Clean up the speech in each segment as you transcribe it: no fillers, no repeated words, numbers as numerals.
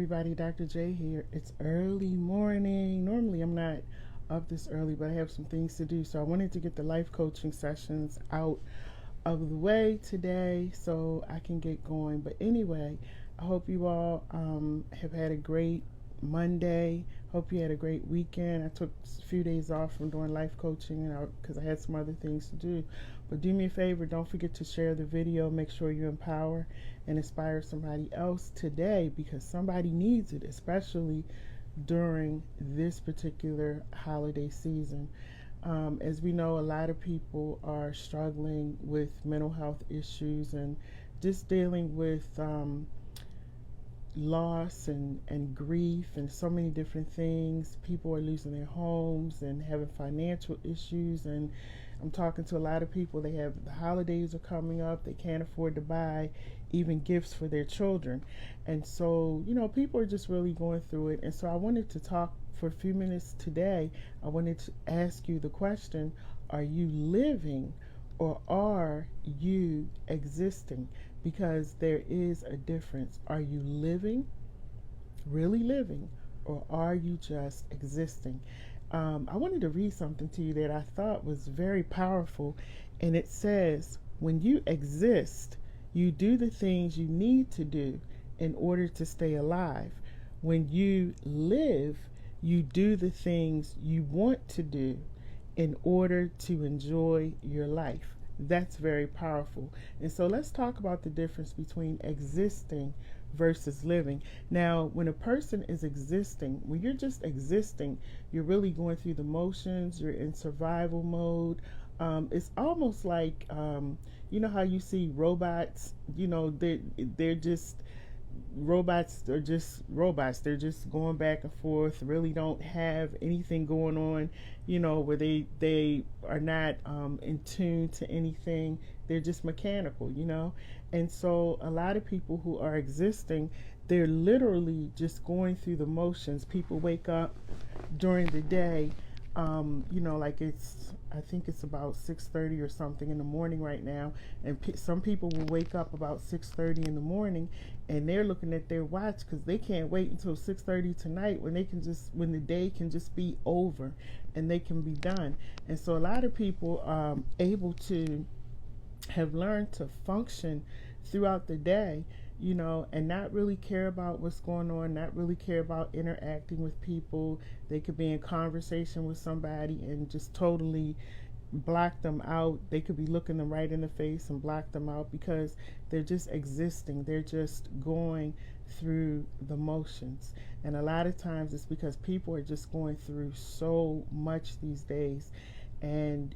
everybody, Dr. J here. It's early morning. Normally I'm not up this early, but I have some things to do. So I wanted to get the life coaching sessions out of the way today so I can get going. But anyway, I hope you all have had a great Monday. Hope you had a great weekend. I took a few days off from doing life coaching because I had some other things to do. But do me a favor, don't forget to share the video. Make sure you empower and inspire somebody else today, because somebody needs it, especially during this particular holiday season. As we know, a lot of people are struggling with mental health issues and just dealing with loss and grief and so many different things. People are losing their homes and having financial issues, and I'm talking to a lot of people. The holidays are coming up. They can't afford to buy even gifts for their children. And so, people are just really going through it. And so I wanted to talk for a few minutes today. I wanted to ask you the question, are you living or are you existing? Because there is a difference. Are you living, really living, or are you just existing? I wanted to read something to you that I thought was very powerful, and it says, when you exist, you do the things you need to do in order to stay alive. When you live, you do the things you want to do in order to enjoy your life. That's very powerful. And so let's talk about the difference between existing versus living. Now, when a person is existing, when you're just existing, you're really going through the motions, you're in survival mode. It's almost like, how you see robots, they're just, robots are just robots. They're just going back and forth, really don't have anything going on, where they are not in tune to anything. They're just mechanical, And so a lot of people who are existing, they're literally just going through the motions. People wake up during the day, like I think it's about 6:30 or something in the morning right now, and some people will wake up about 6:30 in the morning, and they're looking at their watch because they can't wait until 6:30 tonight when the day can just be over and they can be done. And so a lot of people are able to have learned to function throughout the day, and not really care about what's going on, not really care about interacting with people. They could be in conversation with somebody and just totally block them out. They could be looking them right in the face and block them out because they're just existing. They're just going through the motions. And a lot of times it's because people are just going through so much these days, and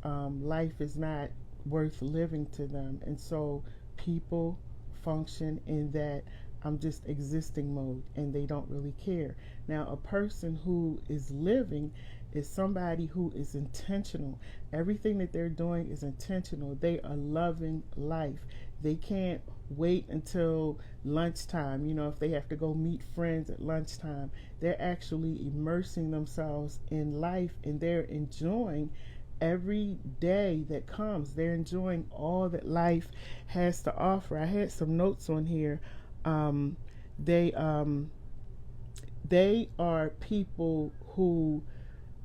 life is not worth living to them. And so people function in that I'm just existing mode, and they don't really care. Now, a person who is living is somebody who is intentional. Everything that they're doing is intentional. They are loving life. They can't wait until lunchtime, if they have to go meet friends at lunchtime. They're actually immersing themselves in life, and they're enjoying every day that comes. They're enjoying all that life has to offer. I had some notes on here. They are people who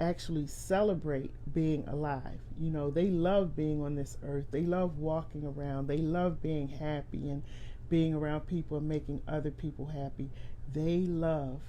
actually celebrate being alive. They love being on this earth. They love walking around. They love being happy and being around people and making other people happy. They love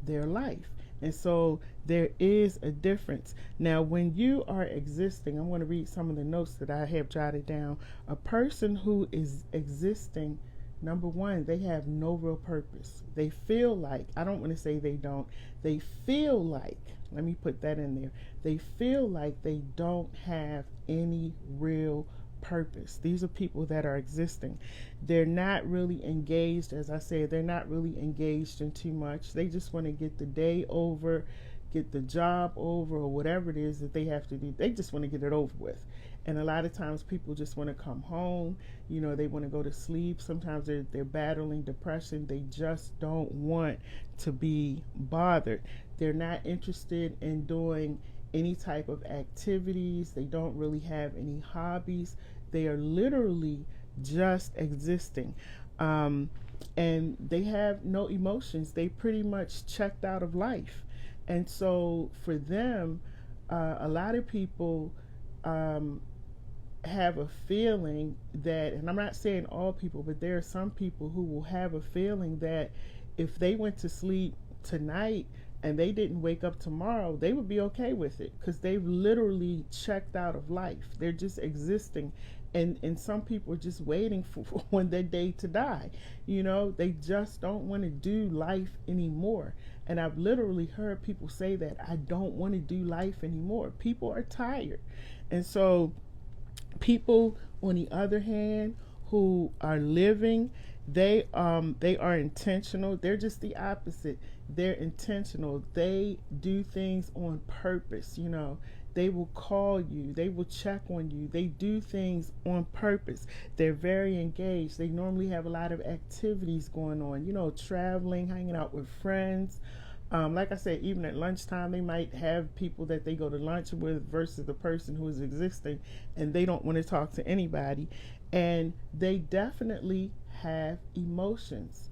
their life. And so there is a difference. Now, when you are existing, I'm going to read some of the notes that I have jotted down. A person who is existing, number one, they have no real purpose. They feel like, I don't want to say they don't, they feel like, let me put that in there. They feel like they don't have any real purpose. These are people that are existing. They're not really engaged, as I said, they're not really engaged in too much. They just want to get the day over, get the job over, or whatever it is that they have to do. They just want to get it over with. And a lot of times people just want to come home, they want to go to sleep. Sometimes they're battling depression. They just don't want to be bothered. They're not interested in doing any type of activities. They don't really have any hobbies. They are literally just existing. and they have no emotions. They pretty much checked out of life. And so for them, a lot of people have a feeling that, and I'm not saying all people, but there are some people who will have a feeling that if they went to sleep tonight and they didn't wake up tomorrow, they would be okay with it because they've literally checked out of life. They're just existing. And some people are just waiting for when their day to die. You know, they just don't want to do life anymore. And I've literally heard people say that, I don't want to do life anymore. People are tired. And so people, on the other hand, who are living, they are intentional. They're just the opposite. They're intentional. They do things on purpose. You know, they will call you, they will check on you, they do things on purpose. They're very engaged. They normally have a lot of activities going on, you know, traveling, hanging out with friends. Like I said, even at lunchtime, they might have people that they go to lunch with versus the person who is existing, and they don't want to talk to anybody. And they definitely have emotions.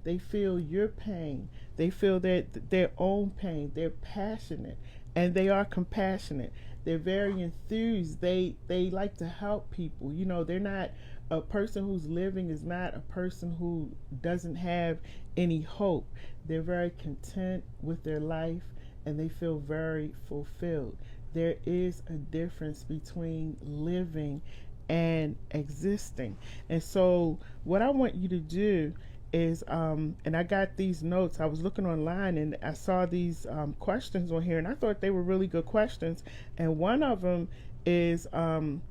They feel your pain. They feel their own pain. They're passionate, and they are compassionate. They're very enthused. They like to help people. You know, they're not a person who's living is not a person who doesn't have any hope. They're very content with their life, and they feel very fulfilled. There is a difference between living and existing. And so what I want you to do is, and I got these notes. I was looking online and I saw these questions on here, and I thought they were really good questions. And one of them is, am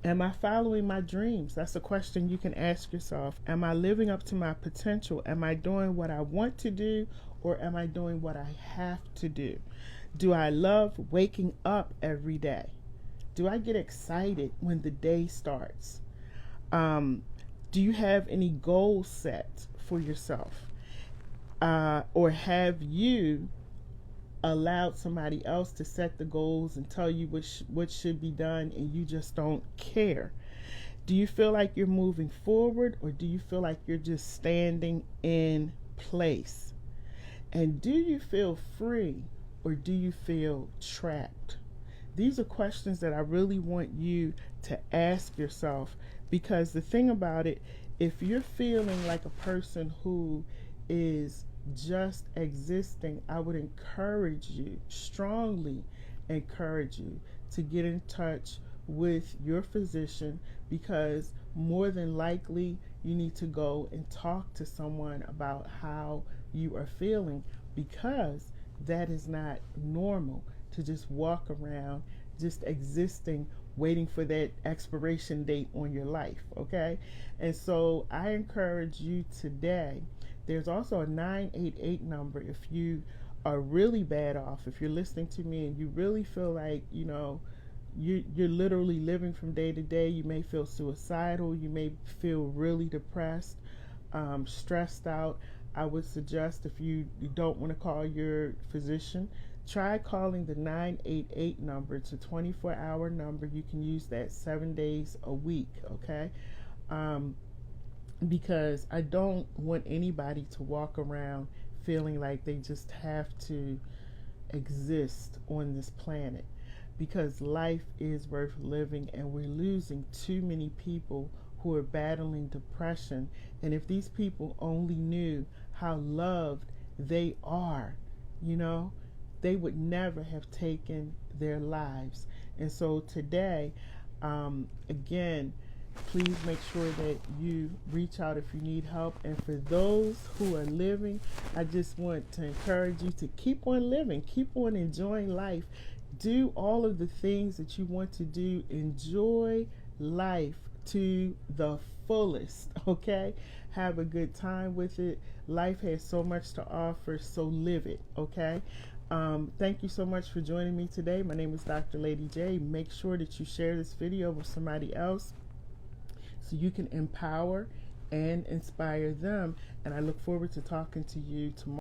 I following my dreams? That's a question you can ask yourself. Am I living up to my potential? Am I doing what I want to do, or am I doing what I have to do? Do I love waking up every day? Do I get excited when the day starts? Do you have any goals set for yourself? Or have you allowed somebody else to set the goals and tell you what should be done, and you just don't care? Do you feel like you're moving forward, or do you feel like you're just standing in place? And do you feel free, or do you feel trapped? These are questions that I really want you to ask yourself, because the thing about it, if you're feeling like a person who is just existing, I would encourage you, strongly encourage you, to get in touch with your physician, because more than likely you need to go and talk to someone about how you are feeling, because that is not normal to just walk around just existing, waiting for that expiration date on your life. Okay, and so I encourage you today. There's also a 988 number if you are really bad off, if you're listening to me and you really feel like, you know, you're literally living from day to day. You may feel suicidal, you may feel really depressed, stressed out. I would suggest, if you don't want to call your physician, try calling the 988 number. It's a 24-hour number. You can use that 7 days a week, okay? Because I don't want anybody to walk around feeling like they just have to exist on this planet, because life is worth living, and we're losing too many people who are battling depression. And if these people only knew how loved they are, you know, they would never have taken their lives. And so today, again, please make sure that you reach out if you need help. And for those who are living, I just want to encourage you to keep on living, keep on enjoying life. Do all of the things that you want to do. Enjoy life to the fullest, okay? Have a good time with it. Life has so much to offer, so live it, okay? Thank you so much for joining me today. My name is Dr. Lady J. Make sure that you share this video with somebody else so you can empower and inspire them. And I look forward to talking to you tomorrow.